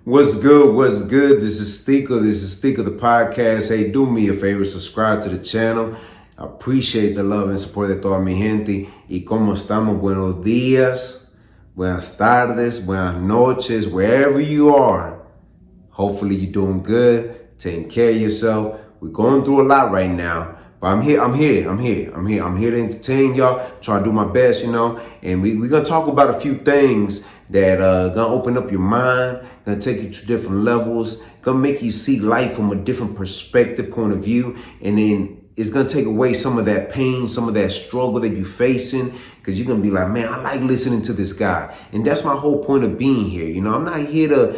What's good? What's good? This is Stika. This is Stika, the podcast. Hey, do me a favor, subscribe to the channel. I appreciate the love and support de toda mi gente. Y como estamos, buenos días, buenas tardes, buenas noches, wherever you are. Hopefully you're doing good, taking care of yourself. We're going through a lot right now. But I'm here to entertain y'all, try to do my best, and we're going to talk about a few things that gonna open up your mind, gonna take you to different levels, gonna make you see life from a different perspective, point of view, and then it's gonna take away some of that pain, some of that struggle that you're facing, because you're gonna be like, man, I like listening to this guy. And that's my whole point of being here. I'm not here to,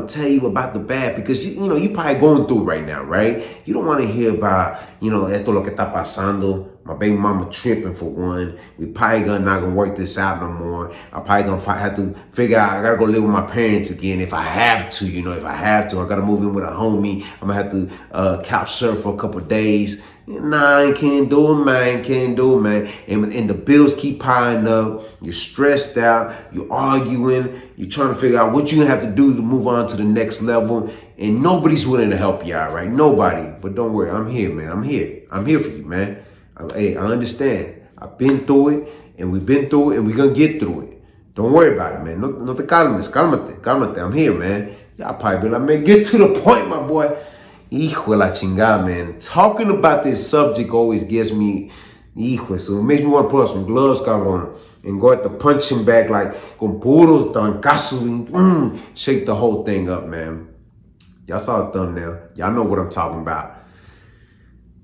tell you about the bad, because you probably going through it right now, right? You don't want to hear about, esto lo que está pasando. My baby mama tripping for one. We probably not gonna work this out no more. I probably gonna have to figure out, I gotta go live with my parents again if I have to, if I have to. I gotta move in with a homie. I'm gonna have to couch surf for a couple of days. Nah, I can't do it, man. And the bills keep piling up. You're stressed out. You're arguing. You're trying to figure out what you're gonna have to do to move on to the next level. And nobody's willing to help you out, right? Nobody. But don't worry, I'm here, man. I'm here for you, man. Hey, I understand. I've been through it, and we've been through it, and we're going to get through it. Don't worry about it, man. No te calmes. Cálmate. I'm here, man. Y'all probably be like, man, get to the point, my boy. Hijo de la chingada, man. Talking about this subject always gets me, hijo. So it makes me want to put on some gloves, cabrón, and go at the punching bag like con puro trancazo and shake the whole thing up, man. Y'all saw the thumbnail. Y'all know what I'm talking about.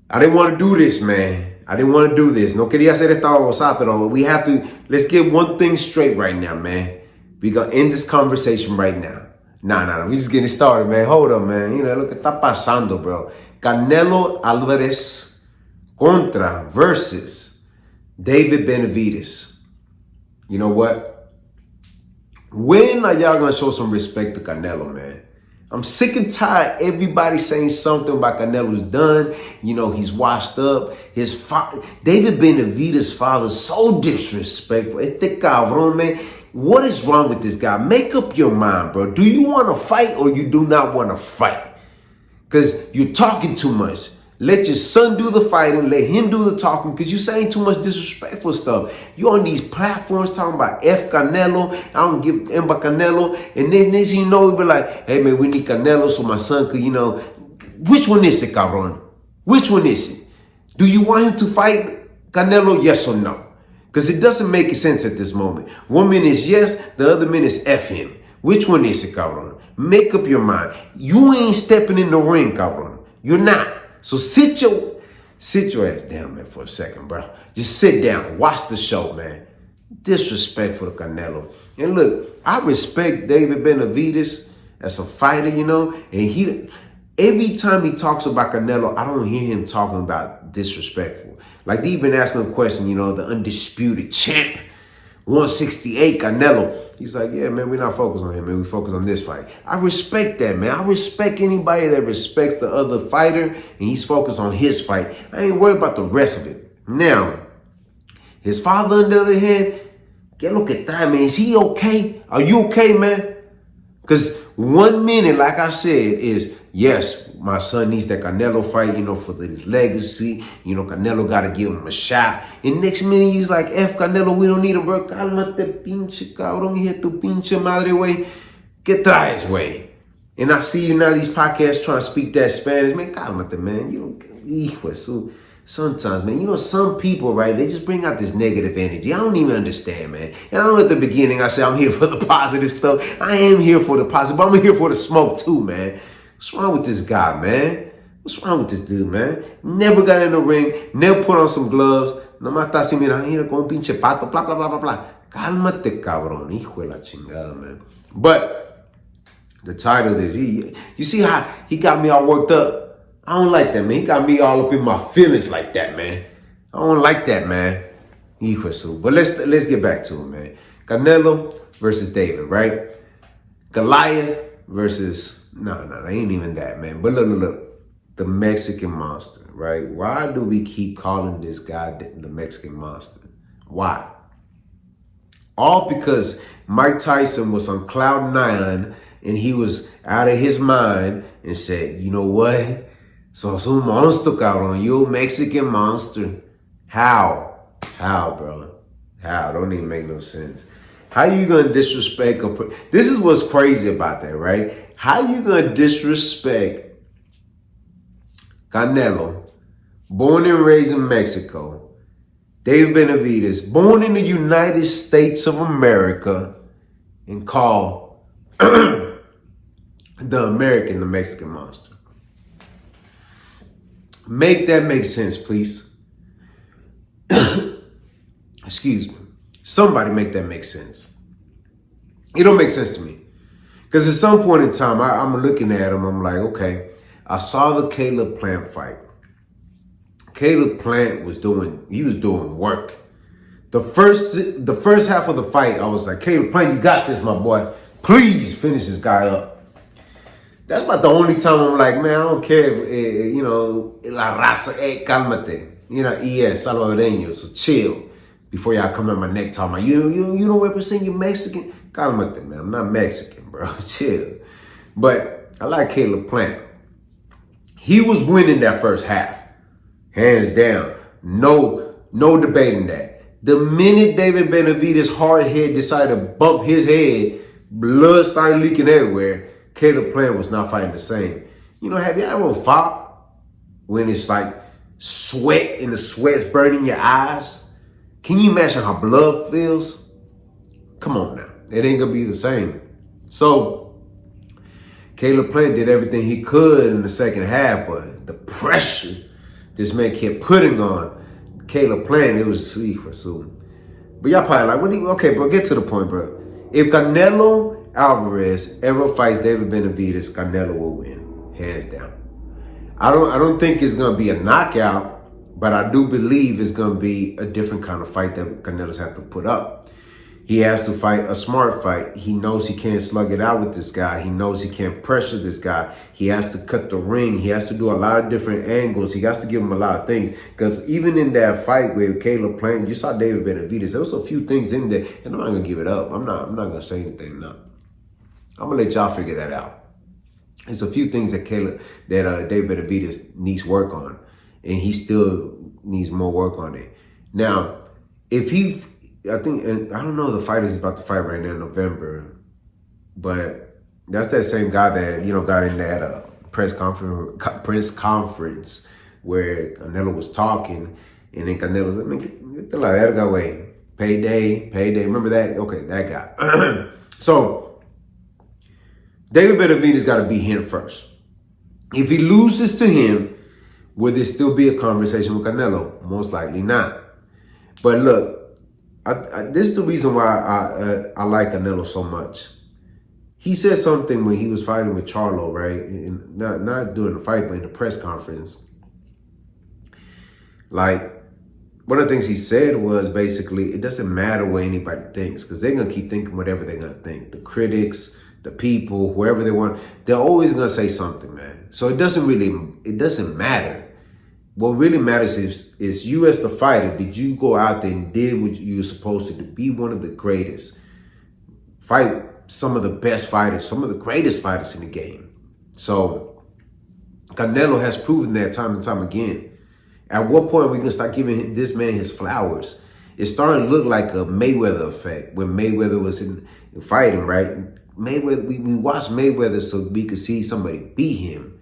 I didn't want to do this, man. I didn't want to do this. No quería hacer esta babosada, pero we have to, let's get one thing straight right now, man. We gonna end this conversation right now. Nah, we just getting started, man. Hold up, man. Lo que está pasando, bro. Canelo Alvarez versus David Benavidez. You know what? When are y'all gonna show some respect to Canelo, man? I'm sick and tired of everybody saying something about Canelo's done. He's washed up. His David Benavidez's father, so disrespectful. Este cabrón, man. What is wrong with this guy? Make up your mind, bro. Do you want to fight or you do not want to fight? Because you're talking too much. Let your son do the fighting. Let him do the talking, because you're saying too much disrespectful stuff. You on these platforms talking about F Canelo. I don't give M by Canelo. And then next thing you know, we be like, hey, man, we need Canelo so my son could, Which one is it, cabrón? Which one is it? Do you want him to fight Canelo? Yes or no? Because it doesn't make sense at this moment. One minute is yes, the other minute is F him. Which one is it, cabrón? Make up your mind. You ain't stepping in the ring, cabrón. You're not. So sit your ass down, man, for a second, bro. Just sit down. Watch the show, man. Disrespectful to Canelo. And look, I respect David Benavidez as a fighter, and every time he talks about Canelo, I don't hear him talking about disrespectful. Like they even asking him a question, the undisputed champ, 168 Canelo. He's like, yeah, man, we're not focused on him, man. We focus on this fight. I respect that, man. I respect anybody that respects the other fighter and he's focused on his fight. I ain't worried about the rest of it. Now, his father, on the other hand, que lo que trae, man? Is he okay? Are you okay, man? Because 1 minute, like I said, is, yes, my son needs that Canelo fight, for his legacy. Canelo got to give him a shot. And next minute, he's like, F Canelo, we don't need him, bro. Cálmate, pinche cabrón. Hit tu pinche madre, way. ¿Qué traes, way? And I see you now, these podcasts trying to speak that Spanish. Man, cálmate, man. Sometimes, man, some people, right, they just bring out this negative energy. I don't even understand, man. And I know at the beginning I said I'm here for the positive stuff. I am here for the positive, but I'm here for the smoke too, man. What's wrong with this guy, man? What's wrong with this dude, man? Never got in the ring, never put on some gloves. Nomás está así, mira con un pinche pato, blah, blah, blah, blah, blah. Cálmate, cabrón. Hijo de la chingada, man. But the title of this, you see how he got me all worked up? I don't like that, man. He got me all up in my feelings like that, man. I don't like that, man. But let's get back to him, man. Canelo versus David, right? Goliath versus... No, they ain't even that, man. But look. The Mexican monster, right? Why do we keep calling this guy the Mexican monster? Why? All because Mike Tyson was on cloud 9 And he was out of his mind and said, you know what? Sos un monster, cabrón. You Mexican monster. How? How, bro? How? Don't even make no sense. How you gonna disrespect this is what's crazy about that, right? How you gonna disrespect Canelo, born and raised in Mexico, David Benavidez, born in the United States of America, and call the American the Mexican monster? Make that make sense, please. Excuse me. Somebody make that make sense. It don't make sense to me. Because at some point in time, I'm looking at him, I'm like, okay, I saw the Caleb Plant fight. Caleb Plant was doing work. The first half of the fight, I was like, Caleb Plant, you got this, my boy. Please finish this guy up. That's about the only time I'm like, man, I don't care if, la raza, cálmate. Salvadoreño, so chill. Before y'all come at my neck talking about, you don't represent you Mexican? Cálmate, man, I'm not Mexican, bro, chill. But I like Caleb Plant. He was winning that first half, hands down. No debating that. The minute David Benavidez' hard head decided to bump his head, blood started leaking everywhere. Caleb Plant was not fighting the same. Have you ever fought when it's like sweat and the sweat's burning your eyes? Can you imagine how blood feels? Come on now. It ain't gonna be the same. So Caleb Plant did everything he could in the second half, but the pressure this man kept putting on Caleb Plant, it was sweet for soon. But y'all probably like, okay, bro, get to the point, bro. If Canelo Alvarez ever fights David Benavidez, Canelo will win, hands down. I don't think it's gonna be a knockout, but I do believe it's gonna be a different kind of fight that Canelo's have to put up. He has to fight a smart fight. He knows he can't slug it out with this guy. He knows he can't pressure this guy. He has to cut the ring. He has to do a lot of different angles. He has to give him a lot of things. Because even in that fight with Caleb Plant, you saw David Benavidez. There was a few things in there, and I'm not gonna give it up. I'm not gonna say anything. No, I'm gonna let y'all figure that out. There's a few things that David Benavidez needs work on, and he still needs more work on it. Now, I don't know the fighter he's about to fight right now in November, but that's that same guy that, got in that press conference where Canelo was talking, and then Canelo was like, man, get the la verga away. Payday. Remember that? Okay, that guy. So, David Benavidez got to beat him first. If he loses to him, will there still be a conversation with Canelo? Most likely not. But look, this is the reason why I like Canelo so much. He said something when he was fighting with Charlo, right? And not during the fight, but in the press conference. Like, one of the things he said was basically, it doesn't matter what anybody thinks, because they're going to keep thinking whatever they're going to think. The critics, the people, whoever they want, they're always going to say something, man. So it doesn't matter. What really matters is you as the fighter, did you go out there and did what you were supposed to do? Be one of the greatest. Fight some of the best fighters, some of the greatest fighters in the game. So Canelo has proven that time and time again. At what point are we going to start giving this man his flowers? It started to look like a Mayweather effect when Mayweather was in fighting, right? Mayweather, we watched Mayweather so we could see somebody beat him.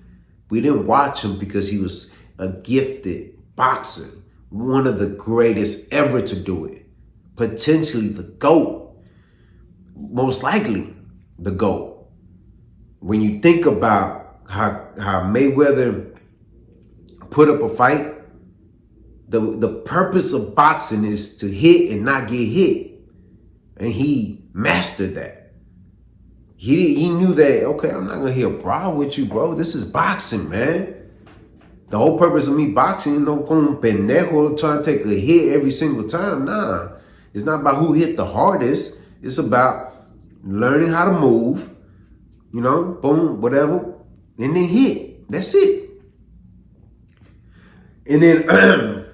We didn't watch him because he was a gifted boxer, one of the greatest ever to do it, potentially the GOAT, most likely the GOAT. When you think about how Mayweather put up a fight, the purpose of boxing is to hit and not get hit, and he mastered that. He knew that, okay, I'm not gonna hit a brawl with you, bro. This is boxing, man. The whole purpose of me boxing, con un pendejo trying to take a hit every single time. Nah, it's not about who hit the hardest. It's about learning how to move, boom, whatever, and then hit. That's it. And then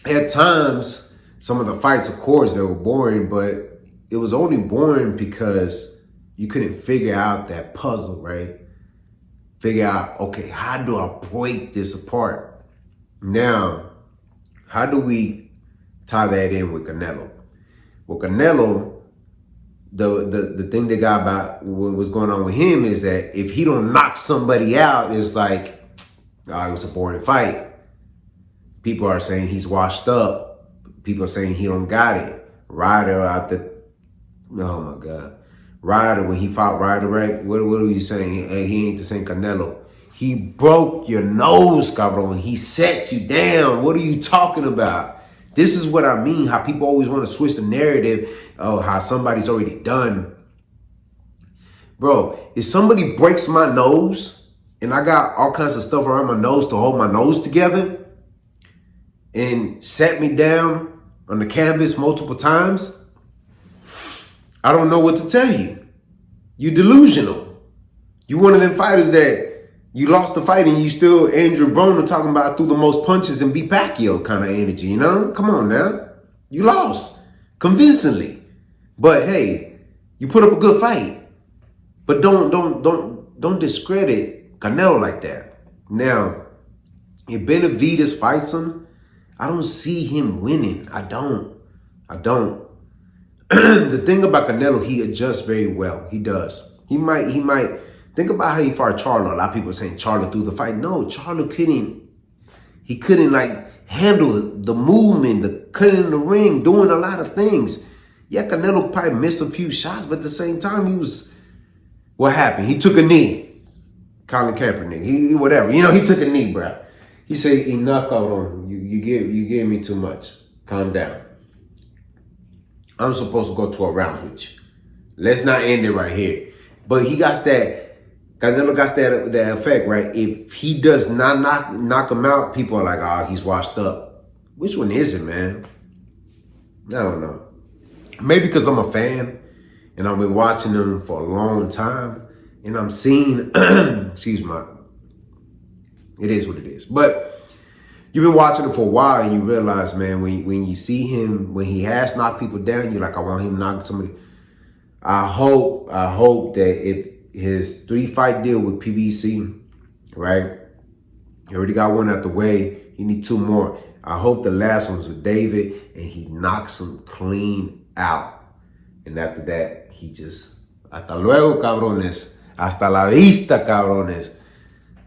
at times, some of the fights, of course, they were boring, but it was only boring because You couldn't figure out that puzzle, right? Figure out, okay, how do I break this apart? Now, how do we tie that in with Canelo? Well, Canelo, the thing that got about what was going on with him is that if he don't knock somebody out, it's like, oh, it was a boring fight. People are saying he's washed up. People are saying he don't got it. Ryder out the, oh my God. Ryder, when he fought Ryder, right? What are you saying? He ain't the same Canelo. He broke your nose, cabrón. He set you down. What are you talking about? This is what I mean, how people always want to switch the narrative of how somebody's already done. Bro, if somebody breaks my nose and I got all kinds of stuff around my nose to hold my nose together and set me down on the canvas multiple times, I don't know what to tell you. You're delusional. You one of them fighters that you lost the fight and you still Andrew Broner talking about threw the most punches and beat Pacquiao kind of energy, you know? Come on now. You lost convincingly. But hey, you put up a good fight. But don't discredit Canelo like that. Now, if Benavidez fights him, I don't see him winning. I don't. The thing about Canelo, he adjusts very well. He does. He might. Think about how he fought Charlo. A lot of people are saying Charlo threw the fight. No, Charlo couldn't. He couldn't like handle the movement, the cutting in the ring, doing a lot of things. Yeah, Canelo probably missed a few shots, but at the same time, he was. What happened? He took a knee. Colin Kaepernick. He whatever. You know, he took a knee, bro. He said, "Enough, on you gave me too much. Calm down. I'm supposed to go 12 rounds with you. Let's not end it right here." But he got that, Canelo got that effect, right? If he does not knock him out, people are like, oh, he's washed up. Which one is it, man? I don't know. Maybe because I'm a fan and I've been watching him for a long time and I'm seeing, excuse me, it is what it is. But you've been watching him for a while and you realize, man, when you see him, when he has knocked people down, you're like, I want him to knock somebody. I hope that if his 3-fight deal with PBC, right? He already got one out the way. He need 2 more. I hope the last one's with David and he knocks him clean out. And after that, he just, hasta luego, cabrones. Hasta la vista, cabrones.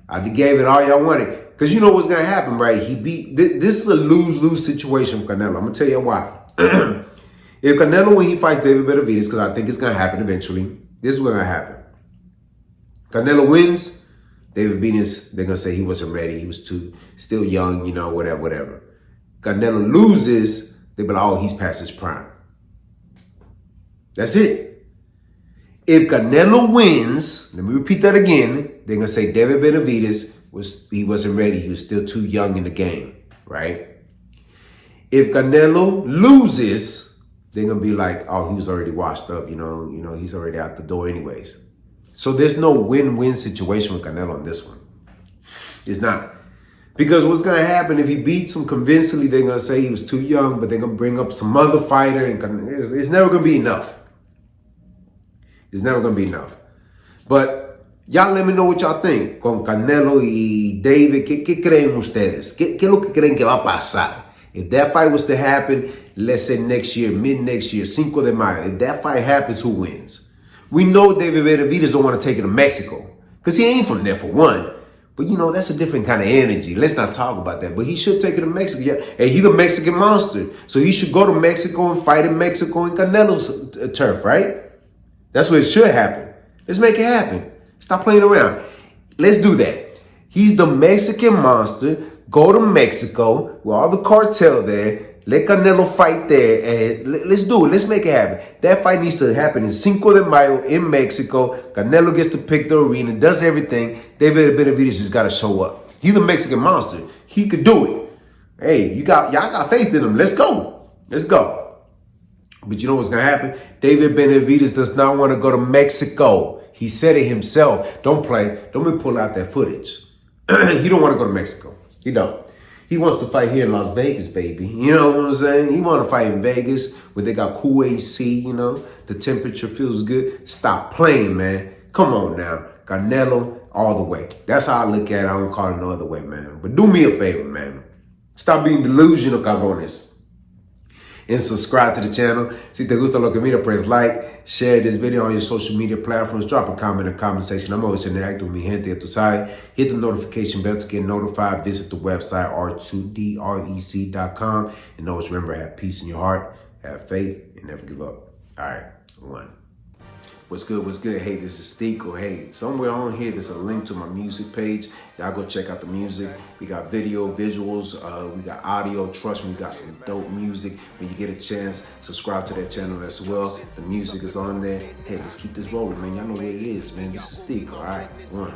I gave it all y'all wanted. Because you know what's going to happen, right? This is a lose-lose situation for Canelo. I'm going to tell you why. If Canelo, when he fights David Benavidez, because I think it's going to happen eventually, this is what's going to happen. Canelo wins, David Benavidez, they're going to say he wasn't ready. He was still young, you know, whatever. Canelo loses, they'll be like, oh, he's past his prime. That's it. If Canelo wins, let me repeat that again, they're going to say David Benavidez, he wasn't ready. He was still too young in the game, right? If Canelo loses, they're going to be like, oh, he was already washed up. You know, he's already out the door anyways. So there's no win-win situation with Canelo on this one. It's not. Because what's going to happen if he beats him convincingly, they're going to say he was too young, but they're going to bring up some other fighter. And it's never going to be enough. It's never going to be enough. But y'all let me know what y'all think con Canelo y David. ¿Qué creen ustedes? ¿Qué es lo que creen que va a pasar? If that fight was to happen, let's say next year, mid-next year, 5 de Mayo, if that fight happens, who wins? We know David Benavidez don't want to take it to Mexico because he ain't from there for one. But, you know, that's a different kind of energy. Let's not talk about that. But he should take it to Mexico. Yeah. Hey, he's a Mexican monster. So he should go to Mexico and fight in Mexico in Canelo's turf, right? That's what it should happen. Let's make it happen. Stop playing around. Let's do that. He's the Mexican monster. Go to Mexico with all the cartel there. Let Canelo fight there. And let's do it. Let's make it happen. That fight needs to happen in 5 de Mayo in Mexico. Canelo gets to pick the arena, does everything. David Benavidez just got to show up. He's the Mexican monster. He could do it. Hey, y'all got faith in him. Let's go. Let's go. But you know what's going to happen? David Benavidez does not want to go to Mexico. He said it himself. Don't play. Don't be pull out that footage. He don't want to go to Mexico. He don't. He wants to fight here in Las Vegas, baby. You know what I'm saying? He want to fight in Vegas where they got cool AC, you know. The temperature feels good. Stop playing, man. Come on now. Canelo, all the way. That's how I look at it. I don't call it no other way, man. But do me a favor, man. Stop being delusional, cabrones. And subscribe to the channel. Si te gusta lo que mira, press like. Share this video on your social media platforms. Drop a comment in the comment section. I'm always interacting with mi gente, ya tu sabes. Hit the notification bell to get notified. Visit the website, r2drec.com. And always remember, have peace in your heart, have faith, and never give up. All right, one. What's good, what's good? Hey, this is Tico. Hey, somewhere on here, there's a link to my music page. Y'all go check out the music. We got video, visuals, we got audio. Trust me, we got some dope music. When you get a chance, subscribe to that channel as well. The music is on there. Hey, let's keep this rolling, man. Y'all know what it is, man. This is Tico, all right? One.